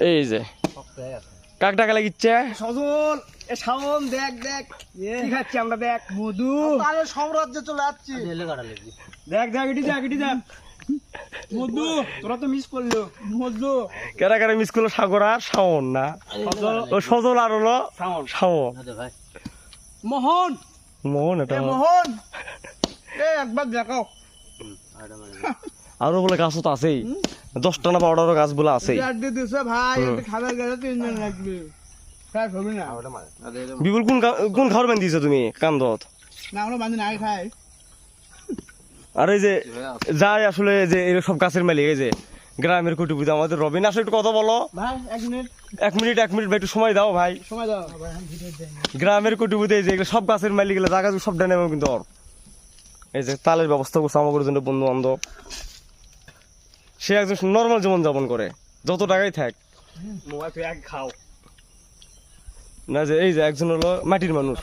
এই যে কাক টাকা লাগিচ্ছে সজল এ শাওন দেখ দেখ কি খাচ্ছি আমরা দেখ মধু আরে সাম্রাজ্যে চলে যাচ্ছি দেখ দেখ এটি দেখ মধু তোরা তো মিস করলো মধু কেরা কেরা মিস করলো সাগর আর শাওন না ও সজল আর হলো শাওন মোহন মোহন এটা মোহন এ একবার দেখাও আরো বলে গাছও তো আছেই 10টা না 12টা গাছ বলে আছেই আড্ডি দিছে ভাই একটু খাবার গেলে 3 দিন লাগবে খাই হবে না বিপুল কোন খাবার বান দিয়েছো তুমি কান্দত না আমরা বাঁধি নাই খাই আর এই যে যাই আসলে যে এই সব গাছের মালিক এই যে গ্রামের কুটিপুতি আমাদের রবিন আসলে একটু কথা বলো ভাই 1 মিনিট 1 মিনিট ভাই একটু সময় দাও ভাই সময় দাও গ্রামের কুটিপুতি এই যে এগুলো সব গাছের মালিক এগুলো জায়গা সব ডানে কিন্তু ওর এই যে তালের ব্যবস্থা করছে আমাদের জন্য বন্ধু বান্ধব সে একজন নর্মাল জীবন যাপন করে যত টাকাই থাক মোবাইল তুই এক খাও না যে এই যে একজন হলো মাটির মানুষ